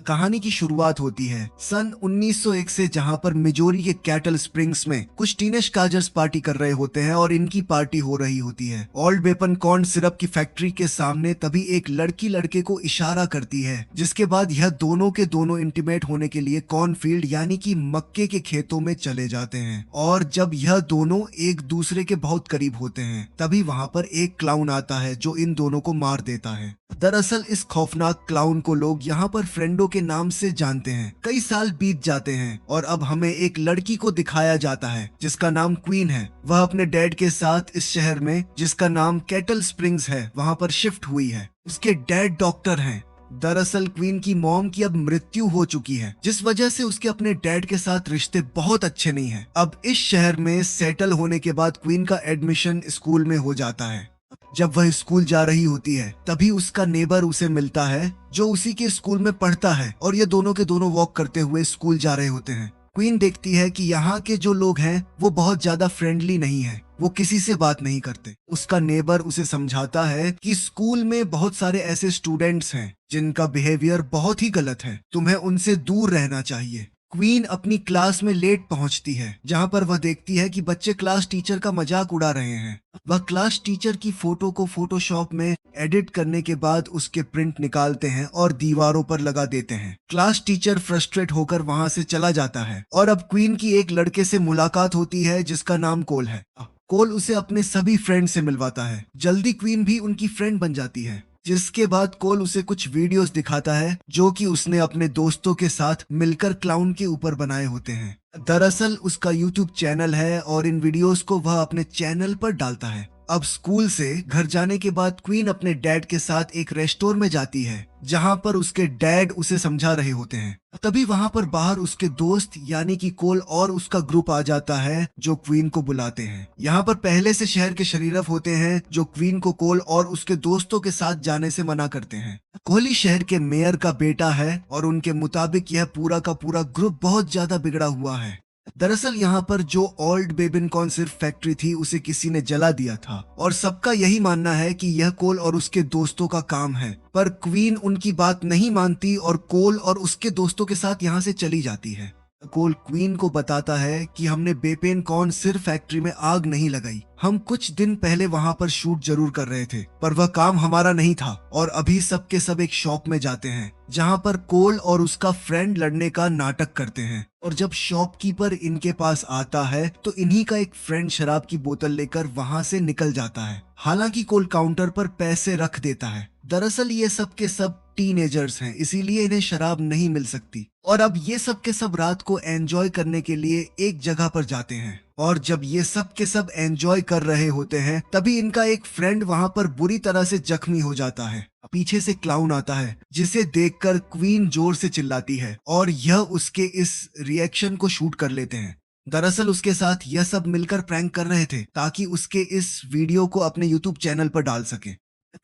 कहानी की शुरुआत होती है सन 1901 से, जहां पर मिजोरी के कैटल स्प्रिंग्स में कुछ टीनेज काजर्स पार्टी कर रहे होते हैं और इनकी पार्टी हो रही होती है ओल्ड वेपन कॉर्न सिरप की फैक्ट्री के सामने। तभी एक लड़की लड़के को इशारा करती है, जिसके बाद यह दोनों के दोनों इंटीमेट होने के लिए कॉर्नफील्ड यानी कि मक्के के खेतों में चले जाते हैं। और जब यह दोनों एक दूसरे के बहुत करीब होते हैं, तभी वहां पर एक क्लाउन आता है जो इन दोनों को मार देता है। दरअसल इस खौफनाक क्लाउन को लोग यहाँ पर फ्रेंडो के नाम से जानते हैं। कई साल बीत जाते हैं और अब हमें एक लड़की को दिखाया जाता है जिसका नाम क्वीन है। वह अपने डैड के साथ इस शहर में, जिसका नाम कैटल स्प्रिंग्स है, वहाँ पर शिफ्ट हुई है। उसके डैड डॉक्टर हैं। दरअसल क्वीन की मॉम की अब मृत्यु हो चुकी है, जिस वजह से उसके अपने डैड के साथ रिश्ते बहुत अच्छे नहीं हैं। अब इस शहर में सेटल होने के बाद क्वीन का एडमिशन स्कूल में हो जाता है। जब वह स्कूल जा रही होती है, तभी उसका नेबर उसे मिलता है जो उसी के स्कूल में पढ़ता है और ये दोनों के दोनों वॉक करते हुए स्कूल जा रहे होते हैं। क्वीन देखती है कि यहाँ के जो लोग हैं वो बहुत ज्यादा फ्रेंडली नहीं है, वो किसी से बात नहीं करते। उसका नेबर उसे समझाता है कि स्कूल में बहुत सारे ऐसे स्टूडेंट्स हैं जिनका बिहेवियर बहुत ही गलत है, तुम्हें उनसे दूर रहना चाहिए। क्वीन अपनी क्लास में लेट पहुंचती है, जहां पर वह देखती है कि बच्चे क्लास टीचर का मजाक उड़ा रहे हैं। वह क्लास टीचर की फोटो को फोटोशॉप में एडिट करने के बाद उसके प्रिंट निकालते हैं और दीवारों पर लगा देते हैं। क्लास टीचर फ्रस्ट्रेट होकर वहां से चला जाता है और अब क्वीन की एक लड़के से मुलाकात होती है जिसका नाम कोल है। कोल उसे अपने सभी फ्रेंड से मिलवाता है। जल्दी क्वीन भी उनकी फ्रेंड बन जाती है, जिसके बाद कोल उसे कुछ वीडियोस दिखाता है जो कि उसने अपने दोस्तों के साथ मिलकर क्लाउन के ऊपर बनाए होते हैं। दरअसल उसका यूट्यूब चैनल है और इन वीडियोस को वह अपने चैनल पर डालता है। अब स्कूल से घर जाने के बाद क्वीन अपने डैड के साथ एक रेस्टोरेंट में जाती है, जहां पर उसके डैड उसे समझा रहे होते हैं। तभी वहां पर बाहर उसके दोस्त यानी कि कोल और उसका ग्रुप आ जाता है जो क्वीन को बुलाते हैं। यहाँ पर पहले से शहर के शरीफ होते हैं जो क्वीन को कोल और उसके दोस्तों के साथ जाने से मना करते हैं। कोहली शहर के मेयर का बेटा है और उनके मुताबिक यह पूरा का पूरा ग्रुप बहुत ज्यादा बिगड़ा हुआ है। दरअसल यहाँ पर जो ओल्ड बेबिन कॉर्न सिर्फ फैक्ट्री थी उसे किसी ने जला दिया था और सबका यही मानना है कि यह कोल और उसके दोस्तों का काम है। पर क्वीन उनकी बात नहीं मानती और कोल और उसके दोस्तों के साथ यहाँ से चली जाती है। कोल क्वीन को बताता है कि हमने बेपेन कॉर्न सिर्फ फैक्ट्री में आग नहीं लगाई, हम कुछ दिन पहले वहां पर शूट जरूर कर रहे थे, पर वह काम हमारा नहीं था। और अभी सब के सब एक शॉप में जाते हैं जहां पर कोल और उसका फ्रेंड लड़ने का नाटक करते हैं। और जब शॉपकीपर इनके पास आता है तो इन्हीं का एक फ्रेंड शराब की बोतल लेकर वहां से निकल जाता है। हालांकि कोल काउंटर पर पैसे रख देता है। दरअसल ये सब के सब टीनेजर्स हैं, इसीलिए इन्हें शराब नहीं मिल सकती। और अब ये सब के सब रात को एंजॉय करने के लिए एक जगह पर जाते हैं। और जब ये सब के सब एंजॉय कर रहे होते हैं, तभी इनका एक फ्रेंड वहां पर बुरी तरह से जख्मी हो जाता है। पीछे से क्लाउन आता है, जिसे देखकर क्वीन जोर से चिल्लाती है और यह उसके इस रिएक्शन को शूट कर लेते हैं। दरअसल उसके साथ यह सब मिलकर प्रैंक कर रहे थे ताकि उसके इस वीडियो को अपने यूट्यूब चैनल पर डाल सके।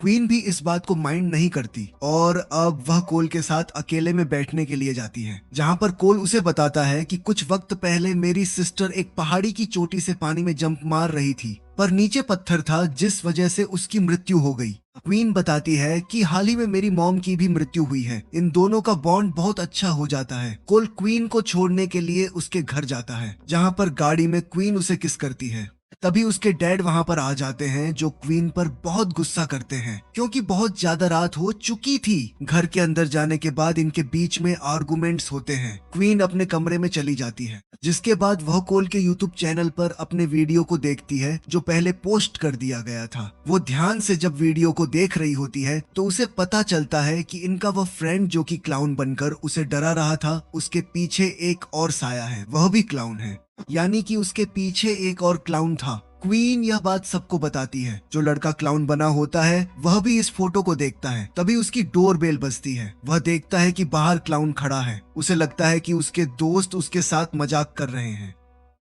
क्वीन भी इस बात को माइंड नहीं करती और अब वह कोल के साथ अकेले में बैठने के लिए जाती है, जहां पर कोल उसे बताता है कि कुछ वक्त पहले मेरी सिस्टर एक पहाड़ी की चोटी से पानी में जंप मार रही थी, पर नीचे पत्थर था जिस वजह से उसकी मृत्यु हो गई। क्वीन बताती है कि हाल ही में मेरी मॉम की भी मृत्यु हुई है, इन दोनों का बॉन्ड बहुत अच्छा हो जाता है। कोल क्वीन को छोड़ने के लिए उसके घर जाता है, जहां पर गाड़ी में क्वीन उसे किस करती है। तभी उसके डैड वहां पर आ जाते हैं जो क्वीन पर बहुत गुस्सा करते हैं क्योंकि बहुत ज्यादा रात हो चुकी थी। घर के अंदर जाने के बाद इनके बीच में आर्गुमेंट्स होते हैं। क्वीन अपने कमरे में चली जाती है, जिसके बाद वह कोल के यूट्यूब चैनल पर अपने वीडियो को देखती है जो पहले पोस्ट कर दिया गया था। वो ध्यान से जब वीडियो को देख रही होती है तो उसे पता चलता है कि इनका वह फ्रेंड जो कि क्लाउन बनकर उसे डरा रहा था, उसके पीछे एक और साया है, वह भी क्लाउन है, यानी कि उसके पीछे एक और क्लाउन था। क्वीन यह बात सबको बताती है। जो लड़का क्लाउन बना होता है वह भी इस फोटो को देखता है। तभी उसकी डोर बेल बजती है। वह देखता है कि बाहर क्लाउन खड़ा है। उसे लगता है कि उसके दोस्त उसके साथ मजाक कर रहे हैं।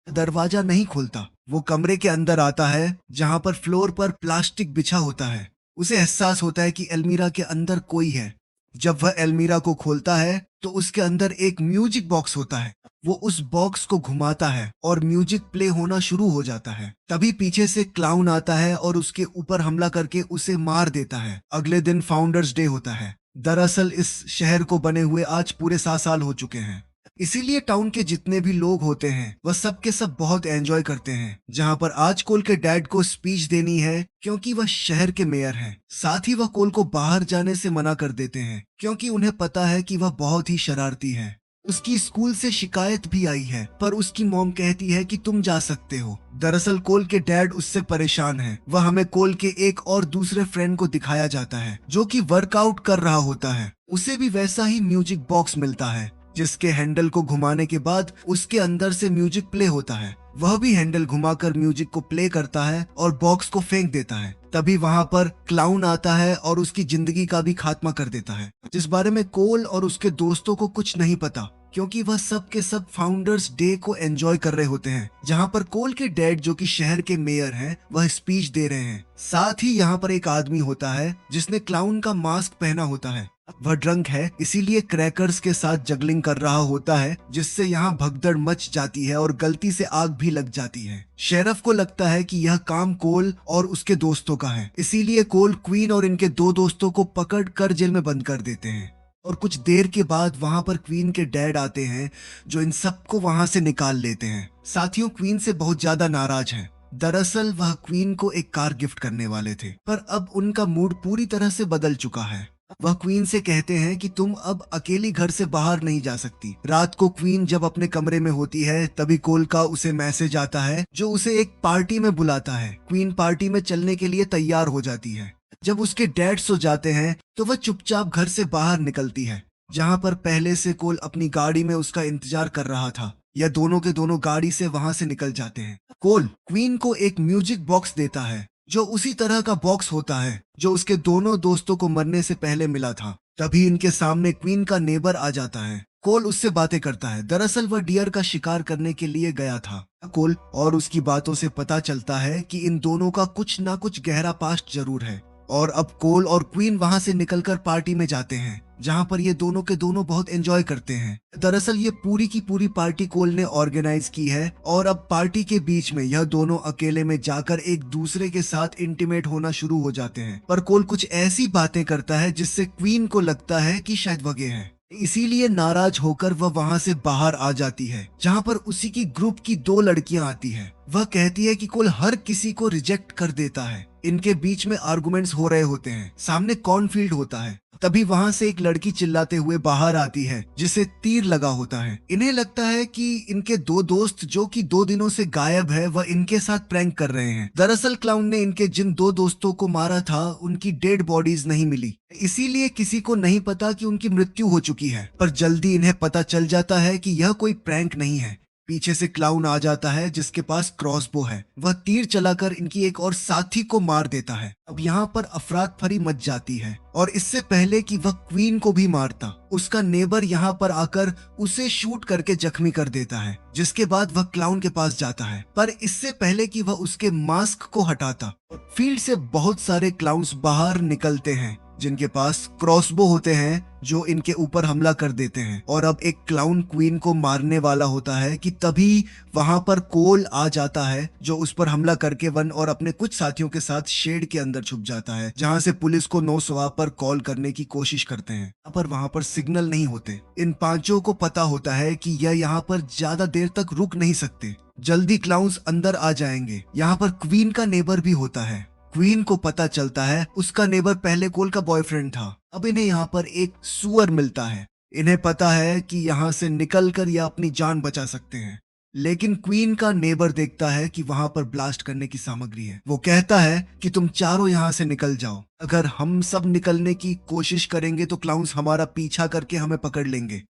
दरवाजा नहीं खुलता। वो कमरे के अंदर आता है जहां पर फ्लोर पर प्लास्टिक बिछा होता है। उसे एहसास होता है कि अलमीरा के अंदर कोई है। जब वह अलमीरा को खोलता है तो उसके अंदर एक म्यूजिक बॉक्स होता है। वो उस बॉक्स को घुमाता है और म्यूजिक प्ले होना शुरू हो जाता है। तभी पीछे से क्लाउन आता है और उसके ऊपर हमला करके उसे मार देता है। अगले दिन फाउंडर्स डे होता है। दरअसल इस शहर को बने हुए आज पूरे 7 साल हो चुके हैं। इसीलिए टाउन के जितने भी लोग होते हैं वह सब के सब बहुत एंजॉय करते हैं। जहां पर आज कोल के डैड को स्पीच देनी है क्योंकि वह शहर के मेयर हैं। साथ ही वह कोल को बाहर जाने से मना कर देते हैं क्योंकि उन्हें पता है कि वह बहुत ही शरारती है। उसकी स्कूल से शिकायत भी आई है पर उसकी मॉम कहती है कि तुम जा सकते हो। दरअसल कोल के डैड उससे परेशान हैं। वह हमें कोल के एक और दूसरे फ्रेंड को दिखाया जाता है जो कि वर्कआउट कर रहा होता है। उसे भी वैसा ही म्यूजिक बॉक्स मिलता है जिसके हैंडल को घुमाने के बाद उसके अंदर से म्यूजिक प्ले होता है। वह भी हैंडल घुमाकर म्यूजिक को प्ले करता है और बॉक्स को फेंक देता है। तभी वहां पर क्लाउन आता है और उसकी जिंदगी का भी खात्मा कर देता है, जिस बारे में कोल और उसके दोस्तों को कुछ नहीं पता क्योंकि वह सब के सब फाउंडर्स डे को एंजॉय कर रहे होते हैं जहां पर कोल के डैड जो कि शहर के मेयर हैं वह स्पीच दे रहे हैं। साथ ही यहाँ पर एक आदमी होता है जिसने क्लाउन का मास्क पहना होता है। वह ड्रंक है इसीलिए क्रैकर्स के साथ जगलिंग कर रहा होता है जिससे यहाँ भगदड़ मच जाती है और गलती से आग भी लग जाती है। शेरफ को लगता है कि यह काम कोल और उसके दोस्तों का है, इसीलिए कोल क्वीन और इनके 2 दोस्तों को पकड़ कर जेल में बंद कर देते हैं। और कुछ देर के बाद वहां पर क्वीन के डैड आते हैं जो इन सबको वहां से निकाल लेते हैं। साथियों क्वीन से बहुत ज्यादा नाराज हैं। दरअसल वह क्वीन को एक कार गिफ्ट करने वाले थे पर अब उनका मूड पूरी तरह से बदल चुका है। वह क्वीन से कहते हैं कि तुम अब अकेली घर से बाहर नहीं जा सकती। रात को क्वीन जब अपने कमरे में होती है तभी कोल का उसे मैसेज आता है जो उसे एक पार्टी में बुलाता है। क्वीन पार्टी में चलने के लिए तैयार हो जाती है। जब उसके डैड सो जाते हैं तो वह चुपचाप घर से बाहर निकलती है जहां पर पहले से कोल अपनी गाड़ी में उसका इंतजार कर रहा था। यह दोनों के दोनों गाड़ी से वहां से निकल जाते हैं। कोल क्वीन को एक म्यूजिक बॉक्स देता है जो उसी तरह का बॉक्स होता है जो उसके दोनों दोस्तों को मरने से पहले मिला था। तभी इनके सामने क्वीन का नेबर आ जाता है। कोल उससे बातें करता है। दरअसल वह डियर का शिकार करने के लिए गया था। कोल और उसकी बातों से पता चलता है कि इन दोनों का कुछ ना कुछ गहरा पास्ट जरूर है। और अब कोल और क्वीन वहां से निकलकर पार्टी में जाते हैं जहां पर ये दोनों के दोनों बहुत एंजॉय करते हैं। दरअसल ये पूरी की पूरी पार्टी कोल ने ऑर्गेनाइज की है और अब पार्टी के बीच में यह दोनों अकेले में जाकर एक दूसरे के साथ इंटीमेट होना शुरू हो जाते हैं। पर कोल कुछ ऐसी बातें करता है जिससे क्वीन को लगता है कि शायद वह गे है, इसीलिए नाराज होकर वह वहां से बाहर आ जाती है जहां पर उसी की ग्रुप की 2 लड़कियां आती हैं। वह कहती है कि कोल हर किसी को रिजेक्ट कर देता है। इनके बीच में आर्गुमेंट्स हो रहे होते हैं। सामने कॉर्नफील्ड होता है। तभी वहां से एक लड़की चिल्लाते हुए बाहर आती है जिसे तीर लगा होता है। इन्हें लगता है कि इनके 2 दोस्त जो कि 2 दिनों से गायब है वह इनके साथ प्रैंक कर रहे हैं। दरअसल क्लाउन ने इनके जिन 2 दोस्तों को मारा था उनकी डेड बॉडीज नहीं मिली, इसीलिए किसी को नहीं पता कि उनकी मृत्यु हो चुकी है। पर जल्दी इन्हें पता चल जाता है कि यह कोई प्रैंक नहीं है। पीछे से क्लाउन आ जाता है जिसके पास क्रॉसबो है। वह तीर चलाकर इनकी एक और साथी को मार देता है। अब यहाँ पर अफरात फरी मच जाती है और इससे पहले कि वह क्वीन को भी मारता उसका नेबर यहाँ पर आकर उसे शूट करके जख्मी कर देता है, जिसके बाद वह क्लाउन के पास जाता है। पर इससे पहले कि वह उसके मास्क को हटाता फील्ड से बहुत सारे क्लाउन्स बाहर निकलते हैं जिनके पास क्रॉसबो होते हैं जो इनके ऊपर हमला कर देते हैं। और अब एक क्लाउन क्वीन को मारने वाला होता है कि तभी वहां पर कोल आ जाता है जो उस पर हमला करके वन और अपने कुछ साथियों के साथ शेड के अंदर छुप जाता है जहां से पुलिस को 911 पर कॉल करने की कोशिश करते हैं। पर वहां पर सिग्नल नहीं होते। इन पांचों को पता होता है कि यह यहाँ पर ज्यादा देर तक रुक नहीं सकते, जल्दी क्लाउन्स अंदर आ जाएंगे। यहाँ पर क्वीन का नेबर भी होता है। क्वीन को पता चलता है उसका नेबर पहले कोल का बॉयफ्रेंड था। अब इन्हें यहाँ पर एक सुअर मिलता है। इन्हें पता है कि यहाँ से निकलकर यह अपनी जान बचा सकते हैं, लेकिन क्वीन का नेबर देखता है कि वहां पर ब्लास्ट करने की सामग्री है। वो कहता है कि तुम चारों यहाँ से निकल जाओ, अगर हम सब निकलने की कोशिश करेंगे तो क्लाउन्स हमारा पीछा करके हमें पकड़ लेंगे,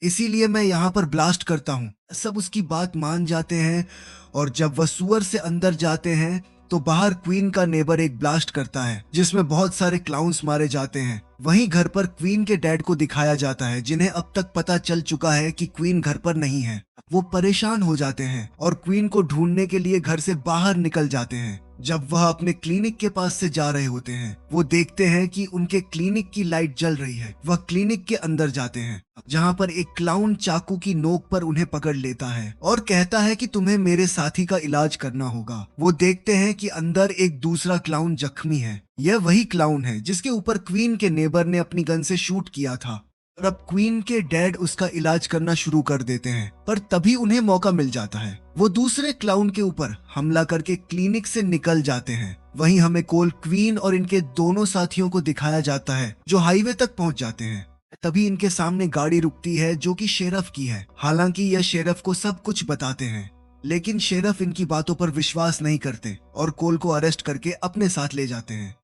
इसीलिए मैं यहाँ पर ब्लास्ट करता हूँ। सब उसकी बात मान जाते हैं और जब वह सुअर से अंदर जाते हैं तो बाहर क्वीन का नेबर एक ब्लास्ट करता है जिसमें बहुत सारे क्लाउन्स मारे जाते हैं। वहीं घर पर क्वीन के डैड को दिखाया जाता है जिन्हें अब तक पता चल चुका है कि क्वीन घर पर नहीं है। वो परेशान हो जाते हैं और क्वीन को ढूंढने के लिए घर से बाहर निकल जाते हैं। जब वह अपने क्लिनिक के पास से जा रहे होते हैं, वो देखते हैं कि उनके क्लिनिक की लाइट जल रही है। वह क्लिनिक के अंदर जाते हैं, जहाँ पर एक क्लाउन चाकू की नोक पर उन्हें पकड़ लेता है और कहता है कि तुम्हें मेरे साथी का इलाज करना होगा। वो देखते हैं कि अंदर एक दूसरा क्लाउन जख्मी है। यह वही क्लाउन है जिसके ऊपर क्वीन के नेबर ने अपनी गन से शूट किया था। और अब क्वीन के डैड उसका इलाज करना शुरू कर देते हैं, पर तभी उन्हें मौका मिल जाता है। वो दूसरे क्लाउन के ऊपर हमला करके क्लिनिक से निकल जाते हैं। वहीं हमें कोल, क्वीन और इनके दोनों साथियों को दिखाया जाता है जो हाईवे तक पहुंच जाते हैं। तभी इनके सामने गाड़ी रुकती है जो कि शेरफ की है। हालांकि यह शेरफ को सब कुछ बताते हैं, लेकिन शेरफ इनकी बातों पर विश्वास नहीं करते और कोल को अरेस्ट करके अपने साथ ले जाते हैं।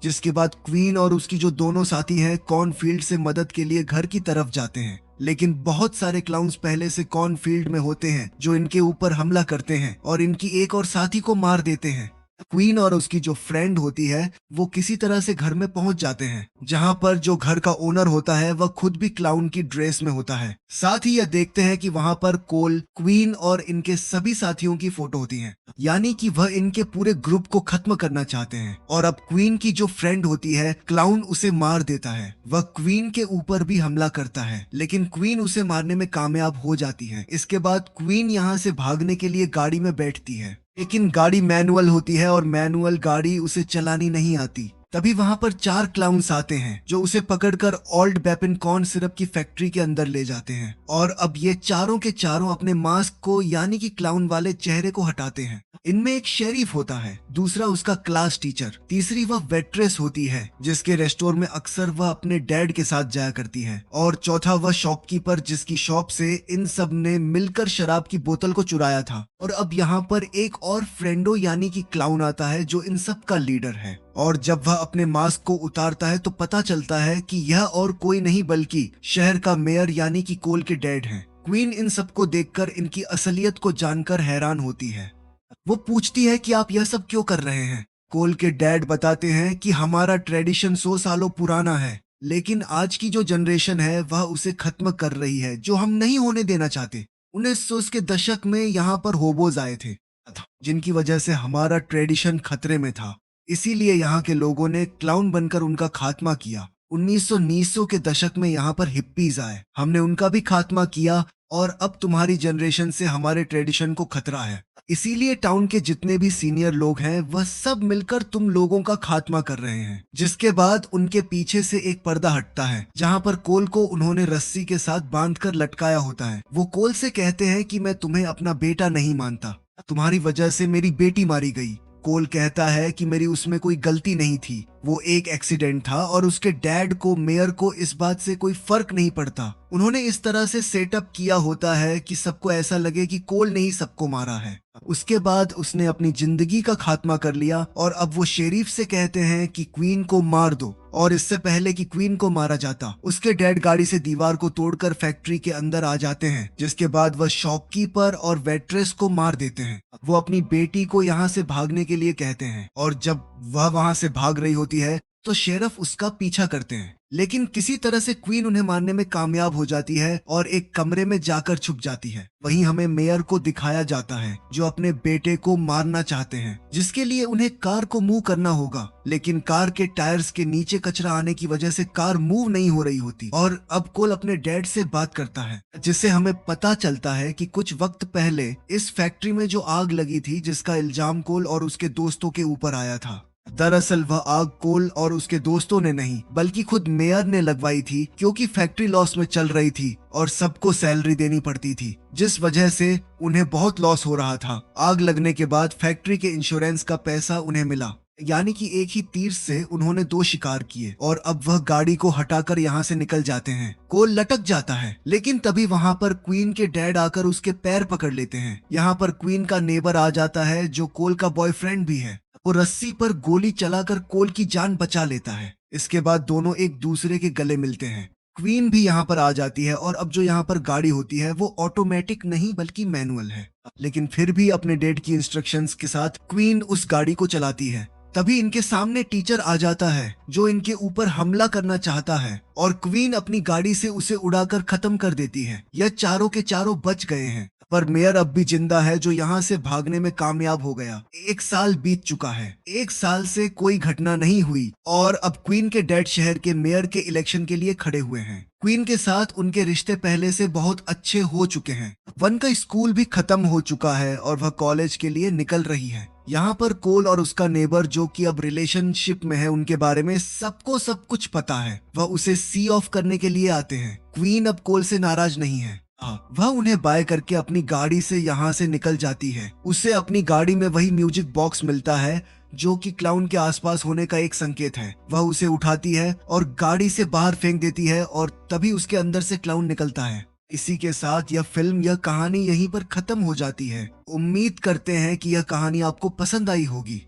जिसके बाद क्वीन और उसकी जो दोनों साथी हैं कॉर्नफील्ड से मदद के लिए घर की तरफ जाते हैं। लेकिन बहुत सारे क्लाउन्स पहले से कॉर्नफील्ड में होते हैं जो इनके ऊपर हमला करते हैं और इनकी एक और साथी को मार देते हैं। क्वीन और उसकी जो फ्रेंड होती है वो किसी तरह से घर में पहुंच जाते हैं, जहां पर जो घर का ओनर होता है वह खुद भी क्लाउन की ड्रेस में होता है। साथ ही यह देखते हैं कि वहां पर कोल, क्वीन और इनके सभी साथियों की फोटो होती है, यानी कि वह इनके पूरे ग्रुप को खत्म करना चाहते हैं। और अब क्वीन की जो फ्रेंड होती है, क्लाउन उसे मार देता है। वह क्वीन के ऊपर भी हमला करता है, लेकिन क्वीन उसे मारने में कामयाब हो जाती है। इसके बाद क्वीन यहाँ से भागने के लिए गाड़ी में बैठती है, लेकिन गाड़ी मैनुअल होती है और मैनुअल गाड़ी उसे चलानी नहीं आती। तभी वहां पर 4 क्लाउन्स आते हैं जो उसे पकड़कर ओल्ड बेपन कॉर्न सिरप की फैक्ट्री के अंदर ले जाते हैं। और अब ये चारों के चारों अपने मास्क को, यानी कि क्लाउन वाले चेहरे को हटाते हैं। इनमें एक शेरीफ होता है, दूसरा उसका क्लास टीचर, तीसरी वह वेट्रेस होती है जिसके रेस्टोरेंट में अक्सर वह अपने डैड के साथ जाया करती है, और चौथा वह शॉपकीपर जिसकी शॉप से इन सब ने मिलकर शराब की बोतल को चुराया था। और अब यहाँ पर एक और फ्रेंडो यानी कि क्लाउन आता है जो इन सब का लीडर है। और जब वह अपने मास्क को उतारता है तो पता चलता है कि यह और कोई नहीं बल्कि शहर का मेयर यानी कि कोल के डैड हैं। क्वीन इन सबको देखकर इनकी असलियत को जानकर हैरान होती है। वो पूछती है कि आप यह सब क्यों कर रहे हैं। कोल के डैड बताते हैं कि हमारा ट्रेडिशन 100 सालों पुराना है, लेकिन आज की जो जनरेशन है वह उसे खत्म कर रही है, जो हम नहीं होने देना चाहते। 1900 के दशक में यहाँ पर होबोज आए थे, जिनकी वजह से हमारा ट्रेडिशन खतरे में था। इसीलिए यहाँ के लोगों ने क्लाउन बनकर उनका खात्मा किया। 1990 के दशक में यहाँ पर हिप्पीज आए, हमने उनका भी खात्मा किया और अब तुम्हारी जनरेशन से हमारे ट्रेडिशन को खतरा है। इसीलिए टाउन के जितने भी सीनियर लोग हैं वह सब मिलकर तुम लोगों का खात्मा कर रहे हैं। जिसके बाद उनके पीछे से एक पर्दा हटता है जहाँ पर कोल को उन्होंने रस्सी के साथ बांधकर लटकाया होता है। वो कोल से कहते हैं कि मैं तुम्हें अपना बेटा नहीं मानता, तुम्हारी वजह से मेरी बेटी मारी गई। कोल कहता है कि मेरी उसमें कोई गलती नहीं थी, वो एक एक्सीडेंट था और उसके डैड को, मेयर को इस बात से कोई फर्क नहीं पड़ता। उन्होंने इस तरह से सेटअप किया होता है कि सबको ऐसा लगे कि कोल ने ही सबको मारा है। उसके बाद उसने अपनी जिंदगी का खात्मा कर लिया और अब वो शेरीफ से कहते हैं कि क्वीन को मार दो। और इससे पहले कि क्वीन को मारा जाता, उसके डैड गाड़ी से दीवार को तोड़कर फैक्ट्री के अंदर आ जाते हैं, जिसके बाद वह शॉपकीपर और वेट्रेस को मार देते हैं। वो अपनी बेटी को यहाँ से भागने के लिए कहते हैं और जब वह वहां से भाग रही होती है तो शेरफ उसका पीछा करते हैं, लेकिन किसी तरह से क्वीन उन्हें मारने में कामयाब हो जाती है और एक कमरे में जाकर छुप जाती है। वहीं हमें मेयर को दिखाया जाता है जो अपने बेटे को मारना चाहते हैं, जिसके लिए उन्हें कार को मूव करना होगा, लेकिन कार के टायर्स के नीचे कचरा आने की वजह से कार मूव नहीं हो रही होती। और अब कोल अपने डैड से बात करता है, जिससे हमें पता चलता है कि कुछ वक्त पहले इस फैक्ट्री में जो आग लगी थी जिसका इल्जाम कोल और उसके दोस्तों के ऊपर आया था, दरअसल वह आग कोल और उसके दोस्तों ने नहीं बल्कि खुद मेयर ने लगवाई थी, क्योंकि फैक्ट्री लॉस में चल रही थी और सबको सैलरी देनी पड़ती थी, जिस वजह से उन्हें बहुत लॉस हो रहा था। आग लगने के बाद फैक्ट्री के इंश्योरेंस का पैसा उन्हें मिला, यानी कि एक ही तीर से उन्होंने 2 शिकार किए। और अब वह गाड़ी को हटाकर यहाँ से निकल जाते हैं। कोल लटक जाता है, लेकिन तभी वहाँ पर क्वीन के डैड आकर उसके पैर पकड़ लेते हैं। यहाँ पर क्वीन का नेबर आ जाता है जो कोल का बॉयफ्रेंड भी है। वो रस्सी पर गोली चलाकर कोल की जान बचा लेता है। इसके बाद दोनों एक दूसरे के गले मिलते हैं। क्वीन भी यहाँ पर आ जाती है और अब जो यहाँ पर गाड़ी होती है वो ऑटोमेटिक नहीं बल्कि मैनुअल है, लेकिन फिर भी अपने डैड की इंस्ट्रक्शंस के साथ क्वीन उस गाड़ी को चलाती है। तभी इनके सामने टीचर आ जाता है जो इनके ऊपर हमला करना चाहता है और क्वीन अपनी गाड़ी से उसे उड़ाकर खत्म कर देती है। यह चारों के चारों बच गए हैं। पर मेयर अब भी जिंदा है, जो यहाँ से भागने में कामयाब हो गया। 1 साल बीत चुका है, 1 साल से कोई घटना नहीं हुई और अब क्वीन के डैड शहर के मेयर के इलेक्शन के लिए खड़े हुए हैं। क्वीन के साथ उनके रिश्ते पहले से बहुत अच्छे हो चुके हैं। वन का स्कूल भी खत्म हो चुका है और वह कॉलेज के लिए निकल रही है। यहाँ पर कोल और उसका नेबर, जो कि अब रिलेशनशिप में है, उनके बारे में सबको सब कुछ पता है। वह उसे सी ऑफ करने के लिए आते हैं। क्वीन अब कोल से नाराज नहीं है। वह उन्हें बाय करके अपनी गाड़ी से यहाँ से निकल जाती है। उसे अपनी गाड़ी में वही म्यूजिक बॉक्स मिलता है जो कि क्लाउन के आसपास होने का एक संकेत है। वह उसे उठाती है और गाड़ी से बाहर फेंक देती है और तभी उसके अंदर से क्लाउन निकलता है। इसी के साथ यह कहानी यहीं पर खत्म हो जाती है। उम्मीद करते हैं कि यह कहानी आपको पसंद आई होगी।